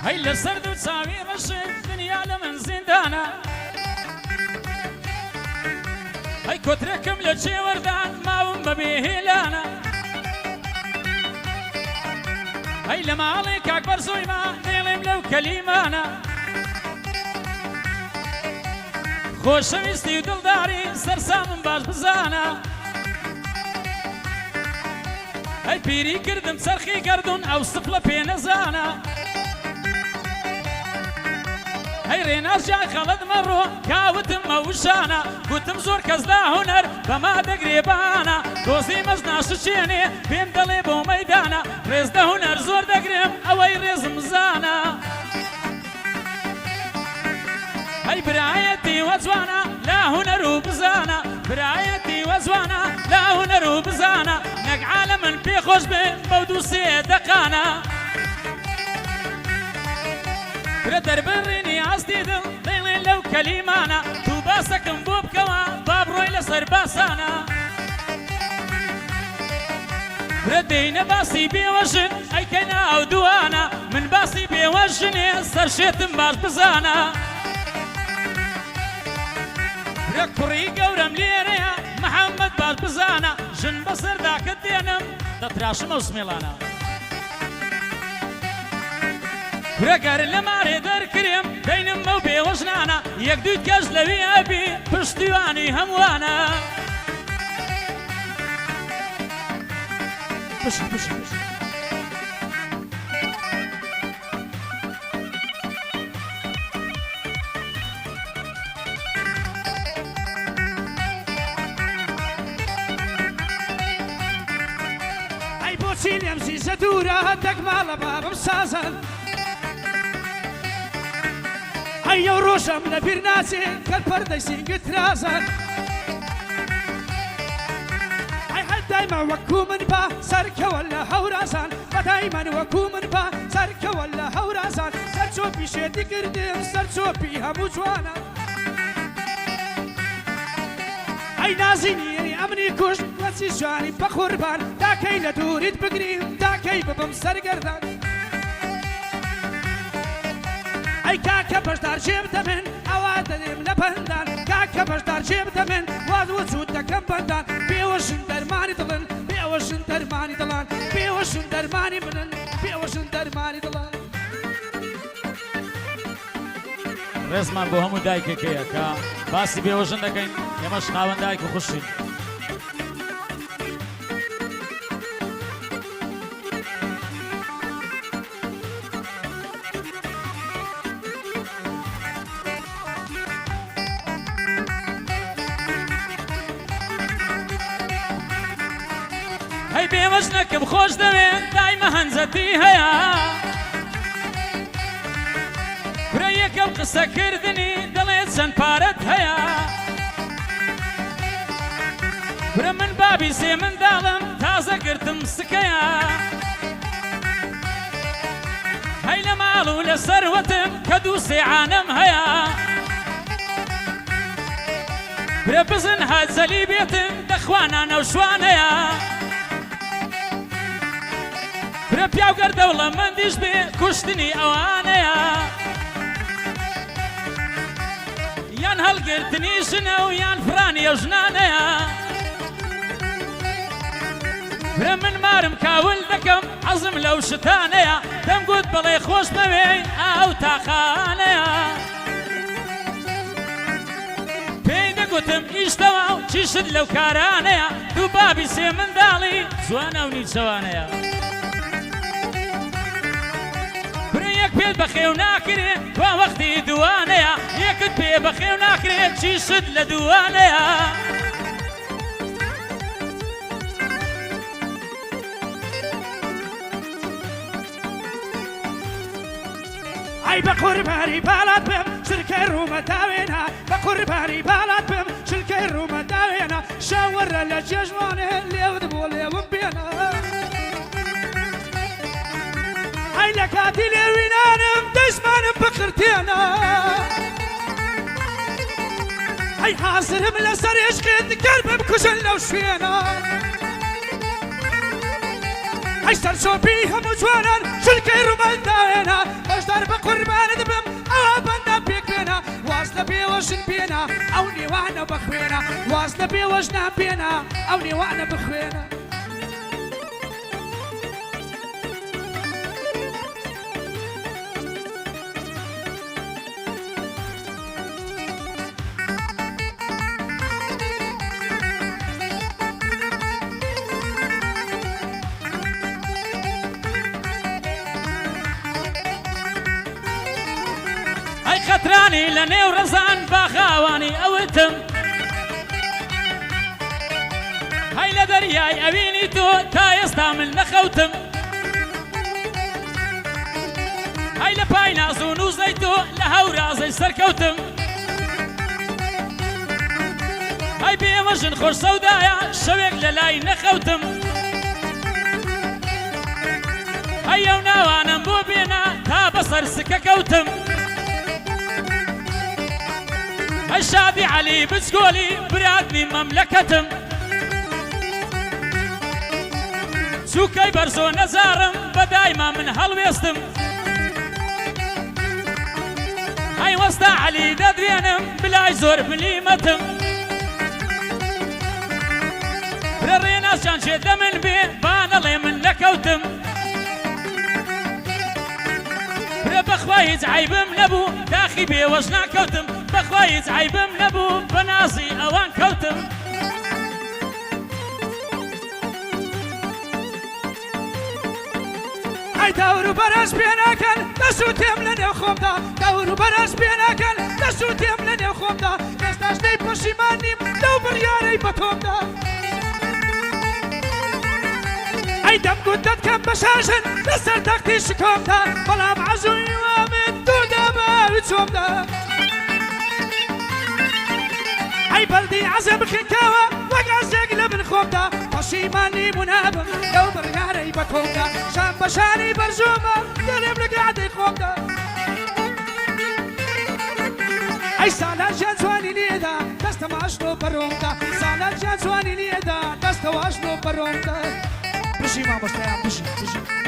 هەی لەسەر دوو چاوی ڕەشن دنیا لە من زیندانە هەی کۆترێکم لە چێوەردان ماوم بەبێ هێلانە هەی لە ماڵێ کاک بەرزۆیما دێڵێم لەو کەلیمانە خۆشەویستی و دڵداری سەرسامم باش بزانە هەی پیری کردم چەرخی گەردون ئەو سفلە پێ نەزانە هەی ڕێناز جای خەڵەت مەڕۆ کاوتم ئەوشانە گوتم زۆر کەس لا هونەر بەما دەگرێ بانە دۆزی مەز ناشچێنێ پێم دەڵێ بۆ مەیدانە ڕێز دە هونەر زۆر دەگرێم ئەوەی ڕێزم زانە هەی برایەتی وەجوانە لا هونەر و بزانە برایەتی وەجوانە لا هونەر و بزانە نەک عالەمن پێخۆش بێ بەو دوو سێ دەقانە برە دەربڕینی ئاستی دڵ دەیڵێن لەو کەلیمانە تو باسەکەم بۆ بکەوە با بڕۆی لەسەر باسانە برە دەینە باسی بێوەژن ئەیکەینا ئەو دوانە من باسی بێوەژنێ سەرشێتم باش بزانە برە کوڕی گەورەم لێرەیە محەممەد باش بزانە ژن بەسەرداکە دێنم دەتراشمە و سمێڵانە برەگەر لە مارێ دەرکرێم دەینم ئەو بێوەژنانە یەک دووت کەس لەوێ ئەبی پشتیوانی هەمووانە ئەی بۆچی لێم زیزە دوورە دەگماڵە بابم سازن ئەو ڕۆژەم لەبیر ناچێ کە پەردەی سینگت رازن ئەی هەدایمە وەکو من بە سەرکەوە لە هەورازان بەدایمەن وەکو من بە سەرکەوە لە هەورازان سەرچۆپی شێتی کردم سەرچۆپی هەموو جوانە ئەی نازینی ئەمنی کوشت وەچی جوانی بە قوربان داکەی لە دووریت بگریم داکەی ببم سەرگەردان ئەی کاکە بەشدار جێب دەمن ئەوا دەدێم لە بەندان کاکە بەشدار جێب دەمن واز وجود دەکەم بەندان پێوەشن دەرمانی دڵن پێوەشن دەرمانی دڵان پێوەشن دەرمانی منن پێوەشن دەرمانی دڵان ڕێزمان بۆ هەموو دایکێکەیە کە باسی بێوەژن دەکەین ئێمەش خاوەن دایک و خوشین هەی بێوەژنەکەم خۆش دەوێت دایمە هەنجەتی هەیە برە یەکەم قسەکردنی دەڵێت چەند پارەت هەیە برە من بابی سێ منداڵم تازە گرتم سکەیە هەی لە ماڵ و لە سەروەتم کە دوو سێ عانەم هەیە برە بزن هاجەلی بێتم دەخوانانە و شوانەیە برە پیاوگەر دەوڵەمەندیش بێ کوشتنی ئەوانەیە یان هەڵگرتنی ژنە و یان فرانی ئەو ژنانەیە برە من مارم کاول دەکەم حەزم لەو شتانەیە دەمگوت بەڵێ خۆش بەوێ ئەو تاقانەیە پێی دەگوتم ئیشتەوە و چیشت لەو کارانەیە دوو بابی سێ منداڵی جوانە و نیچەوانەیە یەک پێت بەخێو ناکرێ توا وەختی دوانەیە یەکت پێ بەخێو ناکرێ چیشت لە دوانەیە ئەی بە قوربانی باڵات بم چرکەی ڕوومەتاوێنە بە قوربانی باڵات بم چرکەی ڕوومەتاوێنە شاوەڕە لە جێژوانێ لێوت بۆ لێوم بێنە ئەی لە کاتی لێوینانم دەستمانم بقرتێنە ئەی حازرم لەسەر عشقت گەر بمکوژن لەو شوێنە ئەی سەرچۆپی هەموو جوانان شلکەی ڕووبەنداوێنە بەشدار بە قوربانت بم ئەوە بەندە پێک بێنە واز لە بێوەژن بێنە ئەو نێوانە بخوێنە واز لە بێوەژنا بێنە ئەو نێوانە بخوێنە خەترانی لە نێو ڕزان باخاوانی ئەوتم هەی لە دەریای ئەوینی تۆ تا ئێستا من نەخەوتم هەی لە پای ناز و نووزەی تۆ لە هەورازەی سەرکەوتم هەی بێمەژن خۆش سەودایە شەوێک لە لای نەخەوتم هەی ئەو ناوانم بۆ بێنە تا بەسەر سکە کەوتم هەی شادی عەلی بچکۆلی برادنی مەملەکەتم چووکەی بەرزۆ نەزارم بەدایما من هەڵوێستم هەی وەستا عەلی دەدرێنم بلای زۆر ملیمەتم برە ڕێناسیان شێدە من بێ با نەڵێ من نەکەوتم برە بەخوای هیچ عەیبم نەبوو داخی بێوەش ناکەوتم بەخوای هیچ عەیبم نەبوو بە نازی ئەوان کەوتم ئەی داور و بەرەش پێ ناکەن دەسووتێم لە نێو خۆمدا داور و بەرەش پێ ناکەن دەسووتێم لە نێو خۆمدا ئێستاش دەی پەشیمان نیم لەو بڕیارەی بە تۆمدا ئەی دەمگوت دەتکەم بە شاژن لەسەر تەختی شکۆمدا بەڵام عەزووی وامن دوودا باوی چۆمدا ئەی بەڵدی عەزە بخینکەوە وەک عەزێک لە من خۆمدا پەشیمانی بوونابم لەو بڕیارەی بە تۆمدا شان بە شانی بەرزوومە دەڵێم لە گادەی خۆمدا ئەی سالار ژیان جوانی لێدا دەستەمە ئەشنۆ بەڕۆمدا سالار ژیان جوانی لێدا دەستەوە ئەشنۆ بەڕۆمدا بژی مامۆستایان بژی